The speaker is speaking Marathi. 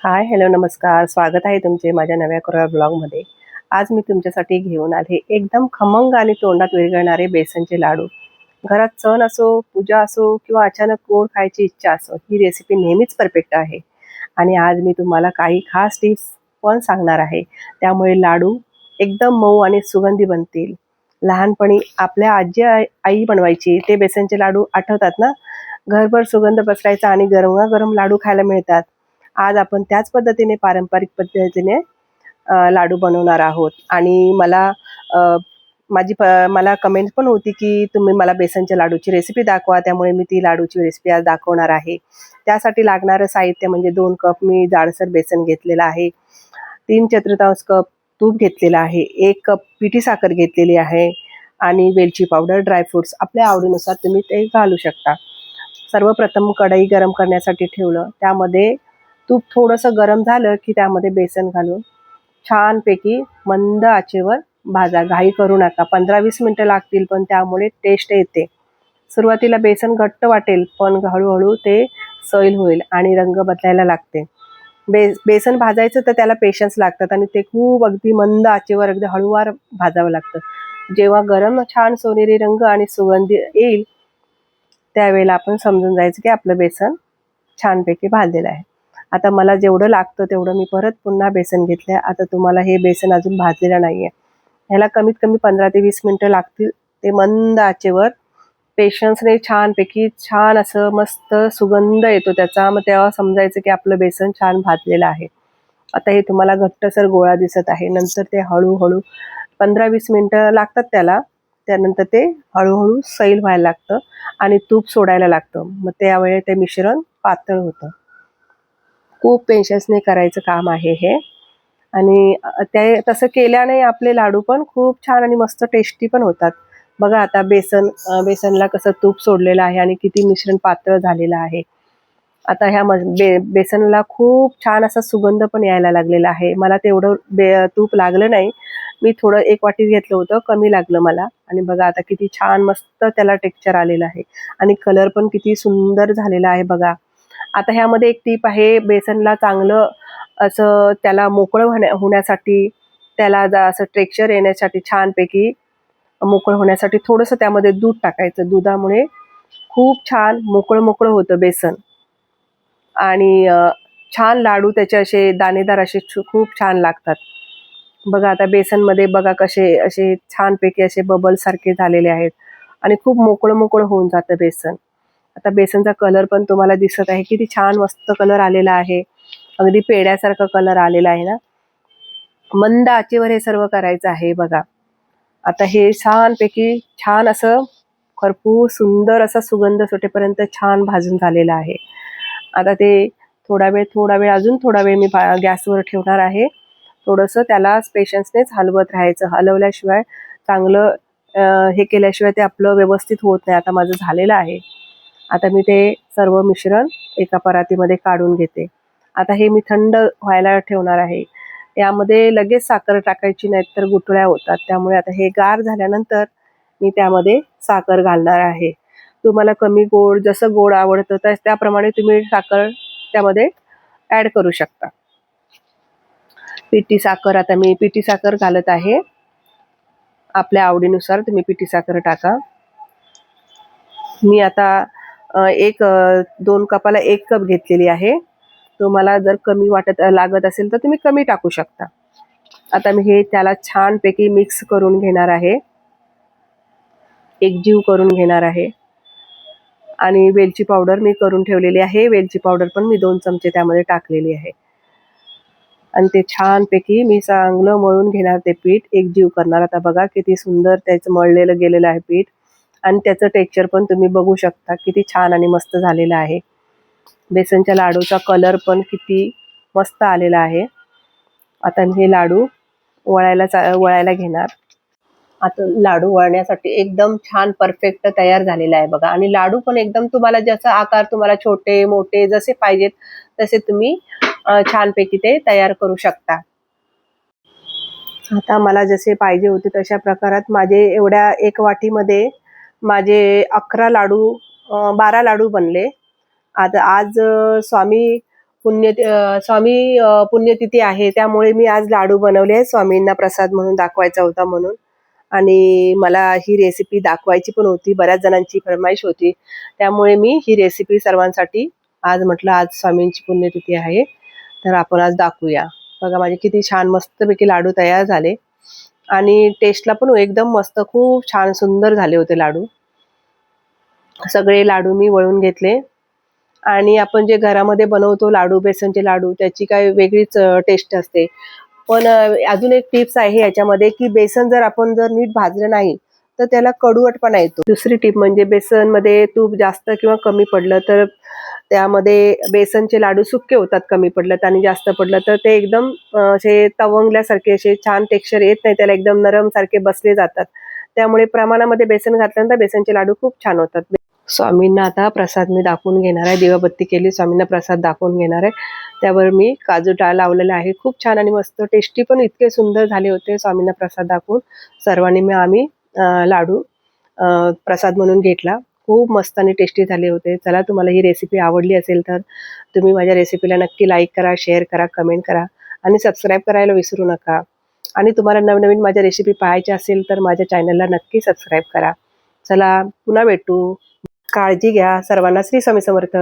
हाय, हॅलो, नमस्कार. स्वागत आहे तुमचे माझ्या नव्या कोऱ्या ब्लॉगमध्ये. आज मी तुमच्यासाठी घेऊन आले एकदम खमंग आणि तोंडात विरघळणारे बेसनचे लाडू. घरात सण असो, पूजा असो किंवा अचानक गोड खायची इच्छा असो, ही रेसिपी नेहमीच परफेक्ट आहे. आणि आज मी तुम्हाला काही खास टिप्स पण सांगणार आहे. त्यामुळे लाडू एकदम मऊ आणि सुगंधी बनतील. लहानपणी आपल्या आई बनवायची ते बेसनचे लाडू आठवतात ना? घरभर सुगंध पसरायचा आणि गरमागरम लाडू खायला मिळतात. आज आपण त्याच पद्धतीने पारंपरिक पद्धतीने लाडू बनवणार आहोत. आणि अ, मला कमेंट पण होती की तुम्ही मला बेसनच्या लाडूची रेसिपी दाखवा, त्यामुळे मी ती लाडूची रेसिपी आज दाखवणार आहे. त्यासाठी लागणारं साहित्य म्हणजे 2 कप मी जाडसर बेसन घेतलेलं आहे, 3/4 कप तूप घेतलेलं आहे, 1 कप पिठी साखर घेतलेली आहे आणि वेलची पावडर, ड्रायफ्रुट्स आपल्या आवडीनुसार तुम्ही ते घालू शकता. सर्वप्रथम कढई गरम करण्यासाठी ठेवलं, त्यामध्ये तूप थोडंसं गरम झालं की त्यामध्ये बेसन घालून छानपैकी मंद आचेवर भाजा. घाई करू नका. 15-20 मिनिटं लागतील, पण त्यामुळे टेस्ट येते. सुरुवातीला बेसन घट्ट वाटेल, पण हळूहळू ते सैल होईल आणि रंग बदलायला लागते. बेसन भाजायचं तर त्याला पेशन्स लागतात आणि ते खूप अगदी मंद आचेवर अगदी हळूवार भाजावं लागतं. जेव्हा गरम छान सोनेरी रंग आणि सुगंधी येईल, त्यावेळेला आपण समजून जायचं की आपलं बेसन छानपैकी भाजलेलं आहे. आता मला जेवढं लागतं तेवढं मी परत पुन्हा बेसन घेतलं. आता तुम्हाला हे बेसन अजून भाजलेलं नाही आहे. ह्याला कमीत कमी 15 ते 20 मिनिटं लागतील. ते मंद आचेवर पेशन्सने छानपैकी छान असं मस्त सुगंध येतो त्याचा. मग तेव्हा समजायचं की आपलं बेसन छान भाजलेलं आहे. आता हे तुम्हाला घट्टसर गोळा दिसत आहे. नंतर ते हळूहळू 15-20 मिनिटं लागतात त्याला. त्यानंतर ते हळूहळू सैल व्हायला लागतं आणि तूप सोडायला लागतं. मग त्यावेळी ते मिश्रण पातळ होतं. खूप पेशन्सने करायचं काम आहे हे. आणि ते तसं केल्याने आपले लाडू पण खूप छान आणि मस्त टेस्टी पण होतात. बघा आता बेसनला कसं तूप सोडलेलं आहे आणि किती मिश्रण पातळ झालेलं आहे. आता ह्या बेसनला खूप छान असा सुगंध पण यायला लागलेला आहे. मला तेवढं तूप लागलं नाही. मी थोडं 1 वाटी घेतलं होतं, कमी लागलं मला. आणि बघा आता किती छान मस्त त्याला टेक्स्चर आलेलं आहे आणि कलर पण किती सुंदर झालेला आहे बघा. आता ह्यामध्ये एक टीप आहे, बेसनला चांगलं असं त्याला मोकळं होण्यासाठी, त्याला असं टेक्स्चर येण्यासाठी, छानपैकी मोकळं होण्यासाठी थोडंसं त्यामध्ये दूध टाकायचं. दुधामुळे खूप छान मोकळं होतं बेसन आणि छान लाडू त्याचे असे दाणेदार असे खूप छान लागतात. बघा आता बेसनमध्ये बघा कसे असे छानपैकी असे बबलसारखे झालेले आहेत आणि खूप मोकळं होऊन जातं बेसन. आता बेसनचा कलर पण तुम्हाला दिसत आहे, किती छान मस्त कलर आलेला आहे. अगदी पेड्यासारखा कलर आलेला आहे ना. मंद आचेवर हे सर्व करायचं आहे बघा. आता हे छानपैकी छान असं खरपूस सुंदर असा सुगंध सुटेपर्यंत छान भाजून झालेला आहे. आता ते थोडा वेळ अजून थोडा वेळ मी गॅसवर ठेवणार आहे. थोडंसं त्याला पेशन्सनेच हलवत राहायचं. हलवल्याशिवाय चांगलं हे केल्याशिवाय ते आपलं व्यवस्थित होत नाही. आता माझं झालेलं आहे. आता मी ते सर्व मिश्रण एका परातीमध्ये काढून घेते. आता हे मी थंड व्हायला ठेवणार आहे. यामध्ये लगेच साखर टाकायची नाही तर गुठळ्या होतात. त्यामुळे आता हे गार झाल्यानंतर मी त्यामध्ये साखर घालणार आहे. तुम्हाला कमी गोड, जसं गोड आवडतं तर त्याप्रमाणे तुम्ही साखर त्यामध्ये ॲड करू शकता. आता मी पिठी साखर घालत आहे. आपल्या आवडीनुसार तुम्ही पिठी साखर टाका. मी आता 2 कपाला 1 कप घेतलेली आहे. तुम्हाला जर कमी लागत असेल तर तुम्ही कमी टाकू शकता. आता मी हे त्याला छानपैकी मिक्स करून घेणार आहे, एकजीव करून घेणार आहे. आणि वेलची पावडर मी करून ठेवलेली आहे. वेलची पावडर पण मी 2 चमचे त्यामध्ये टाकलेली आहे. आणि ते छानपैकी मी चांगलं मळून घेणार, ते पीठ एकजीव करणार. आता बघा किती सुंदर त्याचं मळलेलं गेलेलं आहे पीठ आणि त्याचं टेक्स्चर पण तुम्ही बघू शकता किती छान आणि मस्त झालेलं आहे. बेसनच्या लाडूचा कलर पण किती मस्त आलेला आहे. आता मी हे लाडू वळायला घेणार. आता लाडू वळण्यासाठी एकदम छान परफेक्ट तयार झालेला आहे बघा. आणि लाडू पण एकदम तुम्हाला जसा आकार तुम्हाला छोटे मोठे जसे पाहिजेत तसे तुम्ही छानपैकी ते तयार करू शकता. आता मला जसे पाहिजे होते तशा प्रकारात माझे एवढ्या 1 वाटीमध्ये माझे 11 लाडू 12 लाडू बनले. आता आज स्वामी स्वामी पुण्यतिथी आहे, त्यामुळे मी आज लाडू बनवले आहे. स्वामींना प्रसाद म्हणून दाखवायचा होता म्हणून. आणि मला ही रेसिपी दाखवायची पण होती. बऱ्याच जणांची फरमाईश होती. त्यामुळे मी ही रेसिपी सर्वांसाठी आज म्हटलं, आज स्वामींची पुण्यतिथी आहे, तर आपण आज दाखवूया. बघा माझे किती छान मस्तपैकी लाडू तयार झाले आणि टेस्टला पण एकदम मस्त, खूप छान सुंदर झाले होते लाडू. सगळे लाडू मी वळून घेतले आणि आपण जे घरामध्ये बनवतो लाडू, बेसनचे लाडू, त्याची काय वेगळीच टेस्ट असते. पण अजून एक टिप्स आहे याच्यामध्ये, की बेसन जर आपण नीट भाजलं नाही तर त्याला कडवटपणा येतो. दुसरी टिप म्हणजे बेसनमध्ये तूप जास्त किंवा कमी पडलं तर त्यामध्ये बेसनचे लाडू सुके होतात. कमी पडलं आणि जास्त पडलं तर ते एकदम असे तवंगल्यासारखे, असे छान टेक्स्चर येत नाही त्याला, एकदम नरम सारखे बसले जातात. त्यामुळे प्रमाणामध्ये बेसन घातल्यानंतर बेसनचे लाडू खूप छान होतात. स्वामींना आता प्रसाद मी दाखवून घेणार आहे. दिवाबत्ती केली, स्वामींना प्रसाद दाखवून घेणार आहे. त्यावर मी काजू लावलेला आहे. खूप छान आणि मस्त टेस्टी पण इतके सुंदर झाले होते. स्वामींना प्रसाद दाखवून सर्वांनी आम्ही लाडू प्रसाद म्हणून घेतला. खूप मस्त आणि टेस्टी झाले होते. चला, तुम्हाला ही रेसिपी आवडली असेल तर तुम्ही माझ्या रेसिपीला नक्की लाईक करा, शेअर करा, कमेंट करा आणि सबस्क्राईब करायला विसरू नका. आणि तुम्हाला नवनवीन माझ्या रेसिपी पाहायच्या असेल तर माझ्या चॅनलला नक्की सबस्क्राईब करा. चला, पुन्हा भेटू. काळजी घ्या. सर्वांना श्री स्वामी समर्थ.